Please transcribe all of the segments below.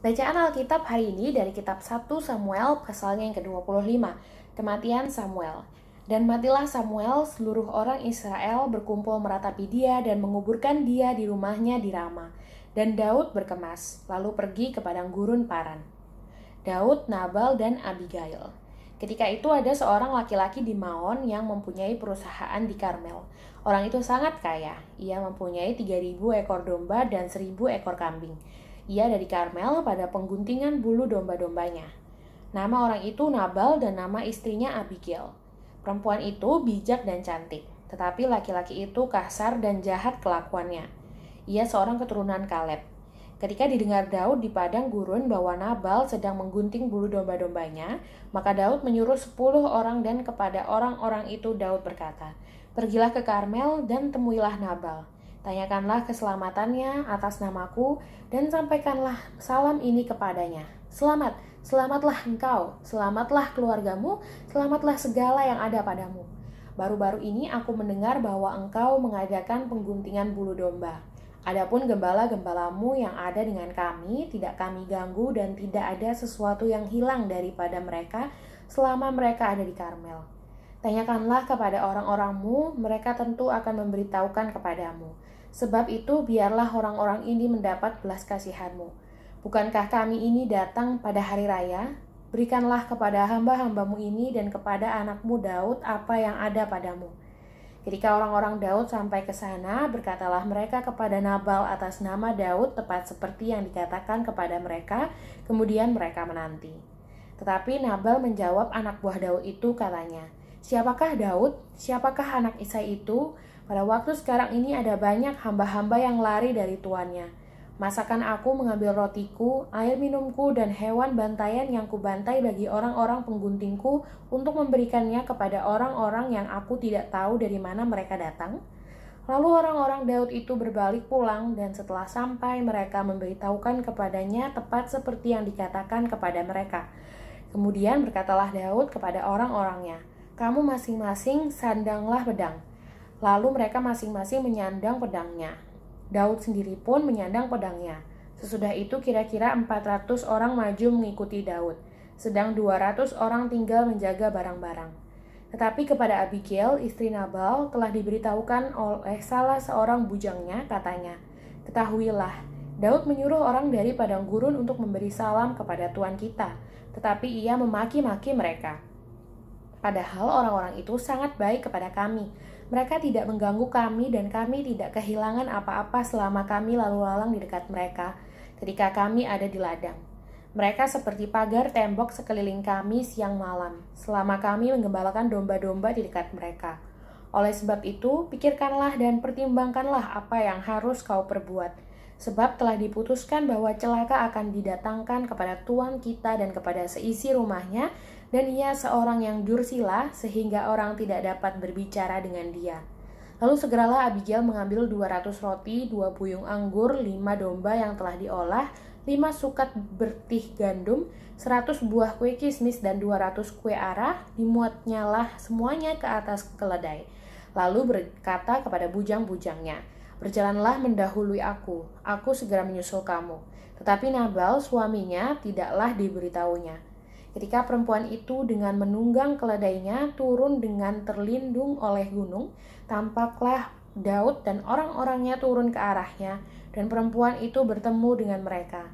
Bacaan Alkitab hari ini dari kitab 1 Samuel pasalnya yang ke-25, kematian Samuel. Dan matilah Samuel, seluruh orang Israel berkumpul meratapi dia dan menguburkan dia di rumahnya di Rama. Dan Daud berkemas, lalu pergi ke padang gurun Paran. Daud, Nabal, dan Abigail. Ketika itu ada seorang laki-laki di Maon yang mempunyai perusahaan di Karmel. Orang itu sangat kaya. Ia mempunyai 3.000 ekor domba dan 1.000 ekor kambing. Ia dari Karmel pada pengguntingan bulu domba-dombanya. Nama orang itu Nabal dan nama istrinya Abigail. Perempuan itu bijak dan cantik, tetapi laki-laki itu kasar dan jahat kelakuannya. Ia seorang keturunan Kaleb. Ketika didengar Daud di padang gurun bahwa Nabal sedang menggunting bulu domba-dombanya, maka Daud menyuruh 10 orang dan kepada orang-orang itu Daud berkata, "Pergilah ke Karmel dan temuilah Nabal. Tanyakanlah keselamatannya atas namaku dan sampaikanlah salam ini kepadanya. Selamat, selamatlah engkau, selamatlah keluargamu, selamatlah segala yang ada padamu. Baru-baru ini aku mendengar bahwa engkau mengadakan pengguntingan bulu domba. Adapun gembala-gembalamu yang ada dengan kami tidak kami ganggu dan tidak ada sesuatu yang hilang daripada mereka selama mereka ada di Karmel. Tanyakanlah kepada orang-orangmu, mereka tentu akan memberitahukan kepadamu. Sebab itu biarlah orang-orang ini mendapat belas kasihanmu. Bukankah kami ini datang pada hari raya? Berikanlah kepada hamba-hambamu ini dan kepada anakmu Daud apa yang ada padamu." Ketika orang-orang Daud sampai ke sana, berkatalah mereka kepada Nabal atas nama Daud tepat seperti yang dikatakan kepada mereka, kemudian mereka menanti. Tetapi Nabal menjawab anak buah Daud itu, katanya, "Siapakah Daud? Siapakah anak Isai itu? Pada waktu sekarang ini ada banyak hamba-hamba yang lari dari tuannya. Masakan aku mengambil rotiku, air minumku, dan hewan bantaian yang kubantai bagi orang-orang pengguntingku untuk memberikannya kepada orang-orang yang aku tidak tahu dari mana mereka datang?" Lalu orang-orang Daud itu berbalik pulang, dan setelah sampai mereka memberitahukan kepadanya tepat seperti yang dikatakan kepada mereka. Kemudian berkatalah Daud kepada orang-orangnya, "Kamu masing-masing sandanglah pedang." Lalu mereka masing-masing menyandang pedangnya. Daud sendiri pun menyandang pedangnya. Sesudah itu kira-kira 400 orang maju mengikuti Daud, sedang 200 orang tinggal menjaga barang-barang. Tetapi kepada Abigail, istri Nabal, telah diberitahukan oleh salah seorang bujangnya, katanya, "Ketahuilah, Daud menyuruh orang dari padang gurun untuk memberi salam kepada tuan kita, tetapi ia memaki-maki mereka. Padahal orang-orang itu sangat baik kepada kami. Mereka tidak mengganggu kami dan kami tidak kehilangan apa-apa selama kami lalu lalang di dekat mereka ketika kami ada di ladang. Mereka seperti pagar tembok sekeliling kami siang malam selama kami menggembalakan domba-domba di dekat mereka. Oleh sebab itu, pikirkanlah dan pertimbangkanlah apa yang harus kau perbuat. Sebab telah diputuskan bahwa celaka akan didatangkan kepada tuan kita dan kepada seisi rumahnya, dan ia seorang yang dursila sehingga orang tidak dapat berbicara dengan dia." Lalu segeralah Abigail mengambil 200 roti, 2 buyung anggur, 5 domba yang telah diolah, 5 sukat bertih gandum, 100 buah kue kismis dan 200 kue arah, dimuatnyalah semuanya ke atas keledai. Lalu berkata kepada bujang-bujangnya, "Berjalanlah mendahului aku segera menyusul kamu." Tetapi Nabal suaminya tidaklah diberitahunya. Ketika perempuan itu dengan menunggang keledainya turun dengan terlindung oleh gunung, tampaklah Daud dan orang-orangnya turun ke arahnya, dan perempuan itu bertemu dengan mereka.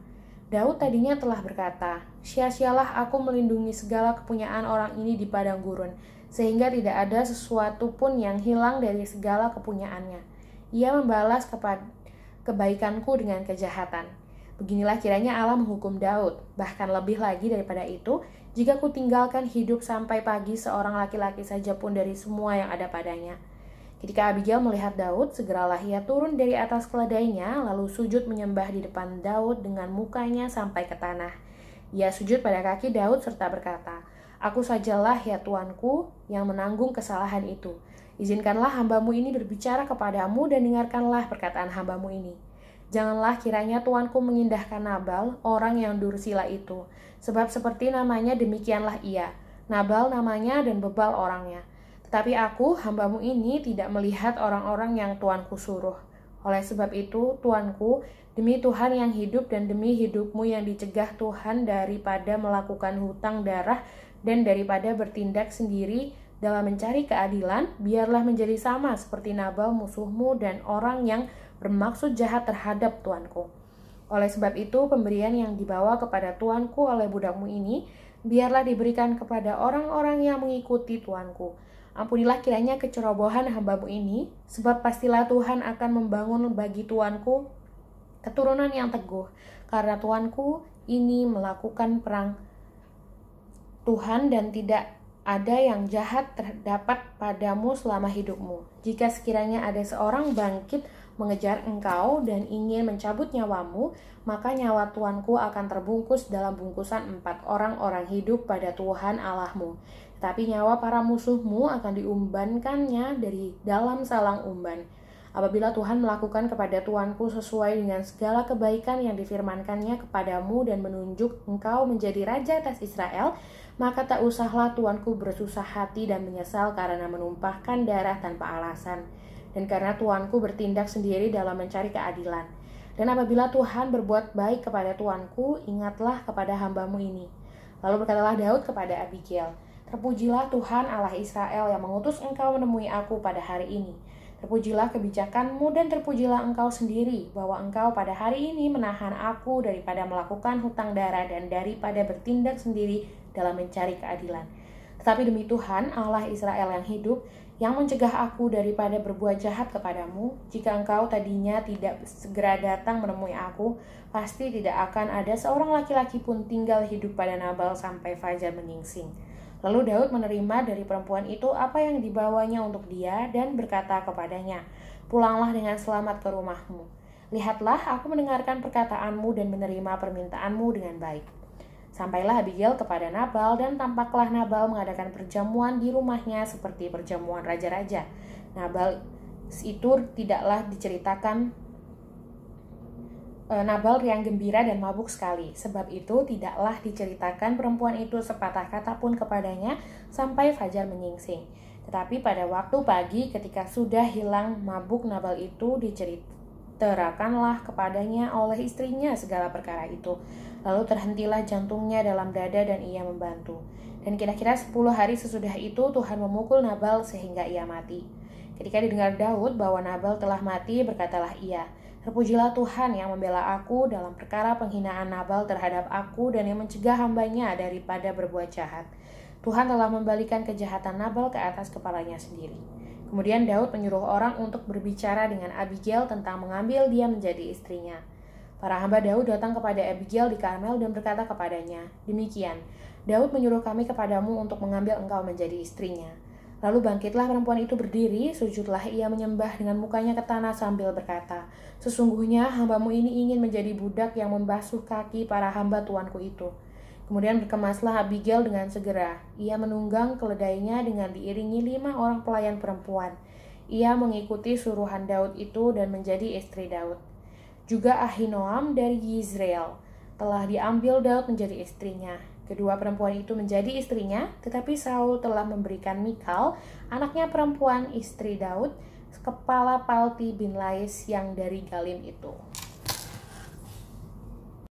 Daud tadinya telah berkata, "Sia-sialah aku melindungi segala kepunyaan orang ini di padang gurun, sehingga tidak ada sesuatu pun yang hilang dari segala kepunyaannya. Ia membalas kebaikanku dengan kejahatan. Beginilah kiranya Allah menghukum Daud. Bahkan lebih lagi daripada itu, jika ku tinggalkan hidup sampai pagi seorang laki-laki saja pun dari semua yang ada padanya." Ketika Abigail melihat Daud, segeralah ia turun dari atas keledainya, lalu sujud menyembah di depan Daud dengan mukanya sampai ke tanah. Ia sujud pada kaki Daud serta berkata, "Aku sajalah ya tuanku yang menanggung kesalahan itu. Izinkanlah hambamu ini berbicara kepadamu dan dengarkanlah perkataan hambamu ini. Janganlah kiranya tuanku mengindahkan Nabal, orang yang dursila itu. Sebab seperti namanya demikianlah ia. Nabal namanya dan bebal orangnya. Tetapi aku, hambamu ini, tidak melihat orang-orang yang tuanku suruh. Oleh sebab itu, tuanku, demi Tuhan yang hidup dan demi hidupmu yang dicegah Tuhan daripada melakukan hutang darah dan daripada bertindak sendiri dalam mencari keadilan, biarlah menjadi sama seperti Nabal musuhmu dan orang yang bermaksud jahat terhadap tuanku. Oleh sebab itu, pemberian yang dibawa kepada tuanku oleh budakmu ini, biarlah diberikan kepada orang-orang yang mengikuti tuanku. Ampunilah kiranya kecerobohan hambamu ini, sebab pastilah Tuhan akan membangun bagi tuanku keturunan yang teguh, karena tuanku ini melakukan perang Tuhan dan tidak ada yang jahat terdapat padamu selama hidupmu. Jika sekiranya ada seorang bangkit mengejar engkau dan ingin mencabut nyawamu, maka nyawa tuanku akan terbungkus dalam bungkusan 4 orang hidup pada Tuhan Allahmu. Tetapi nyawa para musuhmu akan diumbankannya dari dalam salang umban. Apabila Tuhan melakukan kepada tuanku sesuai dengan segala kebaikan yang difirmankannya kepadamu dan menunjuk engkau menjadi raja atas Israel, maka tak usahlah tuanku bersusah hati dan menyesal karena menumpahkan darah tanpa alasan, dan karena tuanku bertindak sendiri dalam mencari keadilan. Dan apabila Tuhan berbuat baik kepada tuanku, ingatlah kepada hambamu ini. Lalu berkatalah Daud kepada Abigail, terpujilah Tuhan Allah Israel yang mengutus engkau menemui aku pada hari ini. Terpujilah kebijakanmu dan terpujilah engkau sendiri, bahwa engkau pada hari ini menahan aku daripada melakukan hutang darah dan daripada bertindak sendiri dalam mencari keadilan. Tetapi demi Tuhan Allah Israel yang hidup, yang mencegah aku daripada berbuat jahat kepadamu, jika engkau tadinya tidak segera datang menemui aku, pasti tidak akan ada seorang laki-laki pun tinggal hidup pada Nabal sampai fajar menyingsing. Lalu Daud menerima dari perempuan itu apa yang dibawanya untuk dia dan berkata kepadanya, pulanglah dengan selamat ke rumahmu. Lihatlah, aku mendengarkan perkataanmu dan menerima permintaanmu dengan baik. Sampailah Abigail kepada Nabal dan tampaklah Nabal mengadakan perjamuan di rumahnya seperti perjamuan raja-raja. Nabal itu tidaklah diceritakan. Nabal riang gembira dan mabuk sekali. Sebab itu tidaklah diceritakan perempuan itu sepatah kata pun kepadanya sampai fajar menyingsing. Tetapi pada waktu pagi ketika sudah hilang mabuk Nabal itu, diceritakanlah kepadanya oleh istrinya segala perkara itu. Lalu terhentilah jantungnya dalam dada dan ia membantu. Dan kira-kira 10 hari sesudah itu Tuhan memukul Nabal sehingga ia mati. Ketika didengar Daud bahwa Nabal telah mati, berkatalah ia, terpujilah Tuhan yang membela aku dalam perkara penghinaan Nabal terhadap aku dan yang mencegah hambanya daripada berbuat jahat. Tuhan telah membalikan kejahatan Nabal ke atas kepalanya sendiri. Kemudian Daud menyuruh orang untuk berbicara dengan Abigail tentang mengambil dia menjadi istrinya. Para hamba Daud datang kepada Abigail di Karmel dan berkata kepadanya, demikian, Daud menyuruh kami kepadamu untuk mengambil engkau menjadi istrinya. Lalu bangkitlah perempuan itu berdiri, sujudlah ia menyembah dengan mukanya ke tanah sambil berkata, sesungguhnya hambamu ini ingin menjadi budak yang membasuh kaki para hamba tuanku itu. Kemudian berkemaslah Abigail dengan segera. Ia menunggang keledainya dengan diiringi 5 orang pelayan perempuan. Ia mengikuti suruhan Daud itu dan menjadi istri Daud. Juga Ahinoam dari Yizreel telah diambil Daud menjadi istrinya. Kedua perempuan itu menjadi istrinya, tetapi Saul telah memberikan Mikal, anaknya perempuan istri Daud, kepala Palti bin Lais yang dari Galim itu.